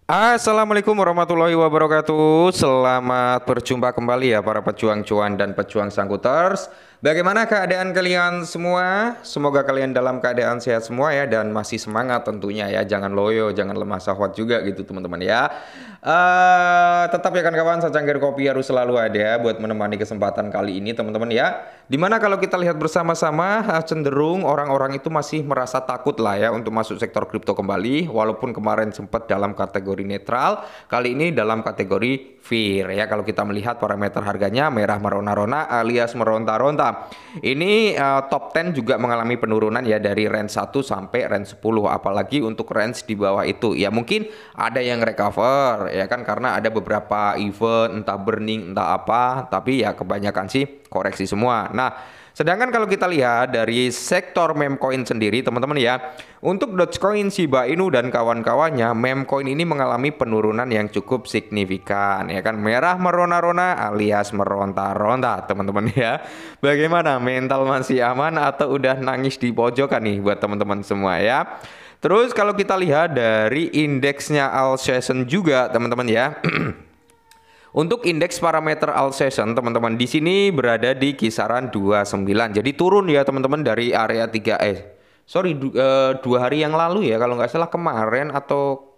Assalamualaikum warahmatullahi wabarakatuh. Selamat berjumpa kembali ya para pejuang cuan dan pejuang sangkuters. Bagaimana keadaan kalian semua? Semoga kalian dalam keadaan sehat semua ya dan masih semangat tentunya ya. Jangan loyo, jangan lemah syahwat juga gitu teman-teman ya. Tetap ya kan kawan, secangkir kopi harus selalu ada buat menemani kesempatan kali ini teman-teman ya. Dimana kalau kita lihat bersama-sama cenderung orang-orang itu masih merasa takut lah ya untuk masuk sektor kripto kembali. Walaupun kemarin sempat dalam kategori netral, kali ini dalam kategori fear ya. Kalau kita melihat parameter harganya merah merona-rona alias meronta-ronta. Ini top 10 juga mengalami penurunan ya dari range 1 sampai range 10. Apalagi untuk range di bawah itu. Ya mungkin ada yang recover ya kan karena ada beberapa event entah burning entah apa, tapi ya kebanyakan sih koreksi semua. Nah, sedangkan kalau kita lihat dari sektor meme coin sendiri teman-teman ya, untuk Dogecoin, Shiba Inu dan kawan-kawannya, meme coin ini mengalami penurunan yang cukup signifikan ya kan, merah merona-rona alias meronta-ronta teman-teman ya. Bagaimana, mental masih aman atau udah nangis di pojokan nih buat teman-teman semua ya. Terus kalau kita lihat dari indeksnya All Session juga teman-teman ya. Untuk indeks parameter All Session teman-teman di sini berada di kisaran 29. Jadi turun ya teman-teman dari area 3 sorry 2 hari yang lalu ya kalau nggak salah, kemarin atau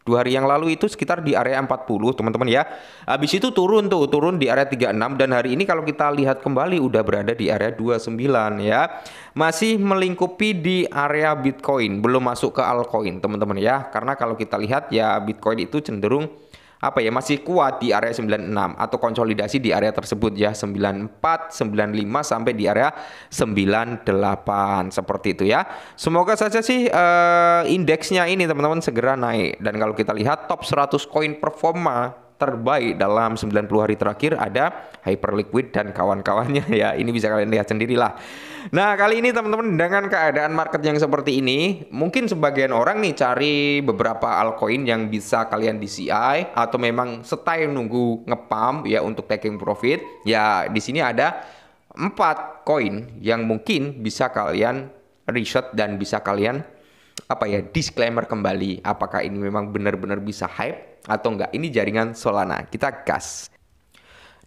2 hari yang lalu itu sekitar di area 40 teman-teman ya. Habis itu turun di area 36 dan hari ini kalau kita lihat kembali udah berada di area 29 ya. Masih melingkupi di area Bitcoin, belum masuk ke altcoin teman-teman ya. Karena kalau kita lihat ya Bitcoin itu cenderung apa ya, masih kuat di area 96 atau konsolidasi di area tersebut ya, 94, 95 sampai di area 98 seperti itu ya. Semoga saja sih indeksnya ini teman-teman segera naik, dan kalau kita lihat top 100 koin performa terbaik dalam 90 hari terakhir ada Hyperliquid dan kawan-kawannya ya. Ini bisa kalian lihat sendirilah. Nah, kali ini teman-teman dengan keadaan market yang seperti ini, mungkin sebagian orang nih cari beberapa altcoin yang bisa kalian DCI atau memang stay nunggu ngepump ya untuk taking profit. Ya, di sini ada 4 koin yang mungkin bisa kalian riset dan bisa kalian apa ya, disclaimer kembali apakah ini memang benar-benar bisa hype atau enggak. Ini jaringan Solana, kita gas.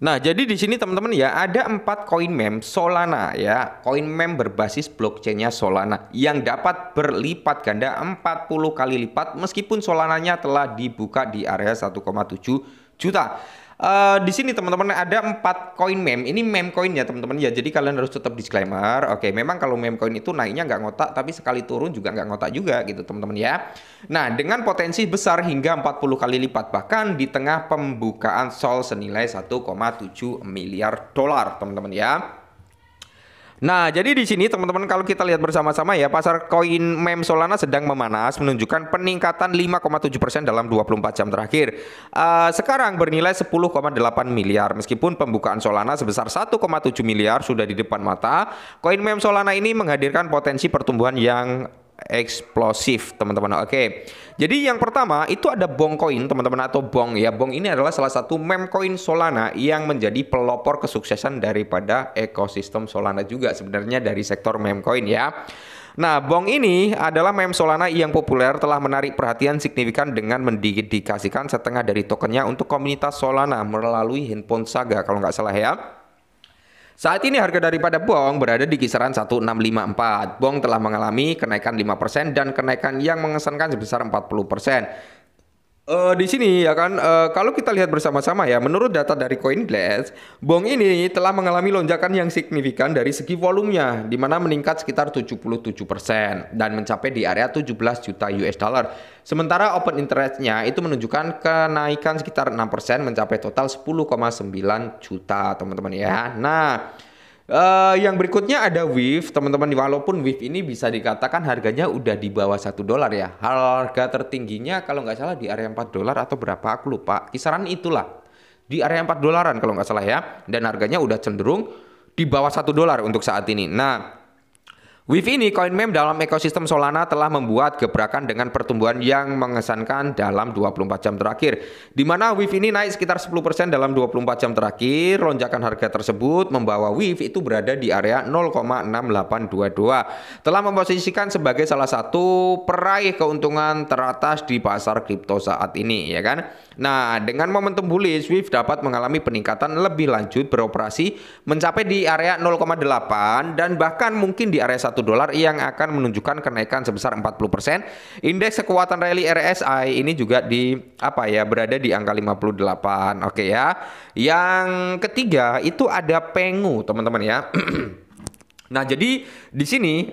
Nah, jadi di sini teman-teman ya ada 4 koin meme Solana ya, koin meme berbasis blockchainnya Solana yang dapat berlipat ganda 40 kali lipat meskipun Solananya telah dibuka di area 1,7 juta. Di sini teman-teman ada 4 koin meme. Ini meme coin ya teman-teman ya. Jadi kalian harus tetap disclaimer. Oke, memang kalau meme coin itu naiknya nggak ngotak, tapi sekali turun juga nggak ngotak juga gitu teman-teman ya. Nah, dengan potensi besar hingga 40 kali lipat bahkan di tengah pembukaan Sol senilai 1,7 miliar dolar teman-teman ya. Nah, jadi di sini teman-teman kalau kita lihat bersama-sama ya, pasar koin meme Solana sedang memanas menunjukkan peningkatan 5,7% dalam 24 jam terakhir. Sekarang bernilai 10,8 miliar. Meskipun pembukaan Solana sebesar 1,7 miliar sudah di depan mata, koin meme Solana ini menghadirkan potensi pertumbuhan yang eksplosif teman-teman. Oke, jadi yang pertama itu ada Bong Coin teman-teman, atau Bong ya. Bong ini adalah salah satu meme coin Solana yang menjadi pelopor kesuksesan daripada ekosistem Solana juga sebenarnya dari sektor meme coin ya. Nah, Bong ini adalah meme Solana yang populer, telah menarik perhatian signifikan dengan mendedikasikan setengah dari tokennya untuk komunitas Solana melalui handphone Saga kalau nggak salah ya. Saat ini harga daripada Bong berada di kisaran 1654. Bong telah mengalami kenaikan 5% dan kenaikan yang mengesankan sebesar 40%. Di sini ya kan, kalau kita lihat bersama-sama ya, menurut data dari CoinGlass, Bong ini telah mengalami lonjakan yang signifikan dari segi volumenya, di mana meningkat sekitar 77% dan mencapai di area 17 juta US dollar. Sementara open interest-nya itu menunjukkan kenaikan sekitar 6% mencapai total 10,9 juta teman-teman ya. Nah, yang berikutnya ada WIF teman-teman. Walaupun WIF ini bisa dikatakan harganya udah di bawah 1 dolar ya. Harga tertingginya kalau nggak salah di area 4 dolar atau berapa aku lupa. Kisaran itulah. Di area 4 dolaran kalau nggak salah ya. Dan harganya udah cenderung di bawah 1 dolar untuk saat ini. Nah, With ini, koin meme dalam ekosistem Solana telah membuat gebrakan dengan pertumbuhan yang mengesankan dalam 24 jam terakhir. Di mana WIF ini naik sekitar 10% dalam 24 jam terakhir. Lonjakan harga tersebut membawa WIF itu berada di area 0,6822. Telah memposisikan sebagai salah satu peraih keuntungan teratas di pasar kripto saat ini, ya kan? Nah, dengan momentum bullish, WIF dapat mengalami peningkatan lebih lanjut beroperasi mencapai di area 0,8 dan bahkan mungkin di area $1 yang akan menunjukkan kenaikan sebesar 40%. Indeks kekuatan rally RSI ini juga berada di angka 58. Oke ya. Yang ketiga itu ada Pengu, teman-teman ya. Nah, jadi di sini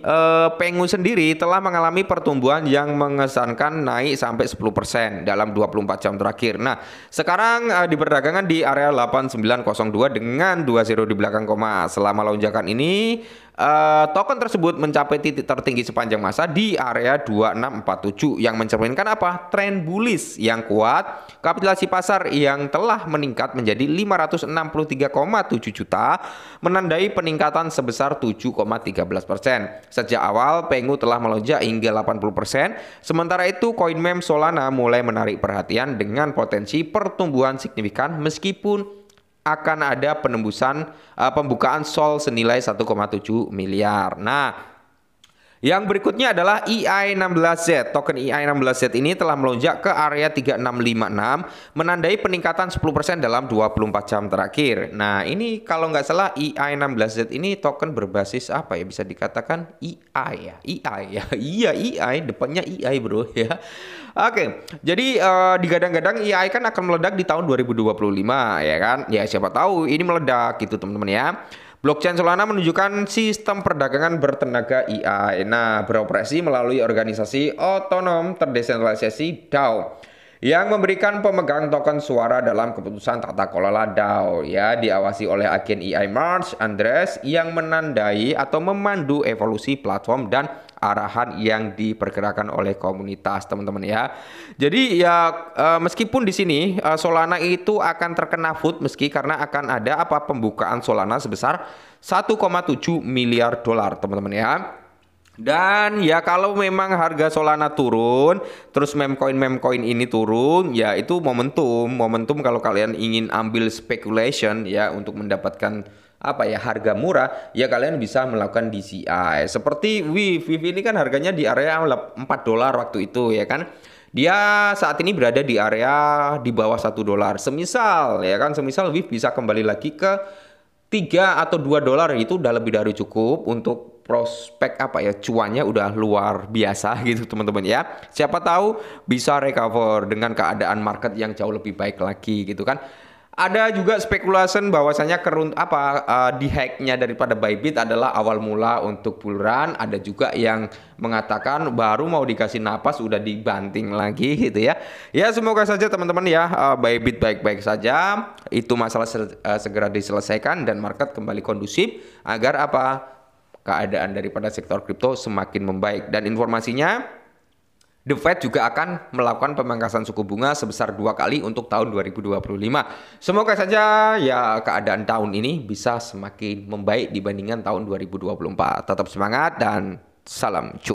Pengu sendiri telah mengalami pertumbuhan yang mengesankan naik sampai 10% dalam 24 jam terakhir. Nah, sekarang di perdagangan di area 8902 dengan 20 di belakang koma. Selama lonjakan ini token tersebut mencapai titik tertinggi sepanjang masa di area 2647 yang mencerminkan apa? Tren bullish yang kuat, kapitalisasi pasar yang telah meningkat menjadi 563,7 juta, menandai peningkatan sebesar 7,13%. Sejak awal Pengu telah melonjak hingga 80%, sementara itu koin meme Solana mulai menarik perhatian dengan potensi pertumbuhan signifikan meskipun akan ada penembusan pembukaan SOL senilai 1,7 miliar. Nah, yang berikutnya adalah EI16Z. Token EI16Z ini telah melonjak ke area 3656, menandai peningkatan 10% dalam 24 jam terakhir. Nah, ini kalau nggak salah EI16Z ini token berbasis apa ya? Bisa dikatakan EI ya. EI ya. Iya, EI, depannya EI bro ya. Oke, jadi digadang-gadang EI kan akan meledak di tahun 2025 ya kan? Ya siapa tahu ini meledak gitu teman-teman ya. Blockchain Solana menunjukkan sistem perdagangan bertenaga AI. Nah, beroperasi melalui organisasi otonom terdesentralisasi DAO yang memberikan pemegang token suara dalam keputusan tata kelola DAO ya, diawasi oleh agen EI March Andres yang menandai atau memandu evolusi platform dan arahan yang dipergerakan oleh komunitas teman-teman ya. Jadi ya meskipun di sini Solana itu akan terkena food meski karena akan ada pembukaan Solana sebesar 1,7 miliar dolar teman-teman ya. Dan ya kalau memang harga Solana turun, terus meme coin ini turun, ya itu momentum kalau kalian ingin ambil speculation ya untuk mendapatkan harga murah, ya kalian bisa melakukan DCI. Seperti WIF ini kan harganya di area $4 waktu itu ya kan. Dia saat ini berada di area di bawah $1. Semisal WIF bisa kembali lagi ke 3 atau $2 itu udah lebih dari cukup untuk prospek cuannya udah luar biasa gitu teman-teman ya. Siapa tahu bisa recover dengan keadaan market yang jauh lebih baik lagi gitu kan. Ada juga spekulasi bahwasanya di hacknya daripada Bybit adalah awal mula untuk bull run. Ada juga yang mengatakan baru mau dikasih napas udah dibanting lagi gitu ya. Ya semoga saja teman-teman ya Bybit baik-baik saja. Itu masalah segera diselesaikan dan market kembali kondusif agar keadaan daripada sektor kripto semakin membaik. Dan informasinya The Fed juga akan melakukan pemangkasan suku bunga sebesar 2 kali untuk tahun 2025. Semoga saja ya keadaan tahun ini bisa semakin membaik dibandingkan tahun 2024. Tetap semangat dan salam cuan.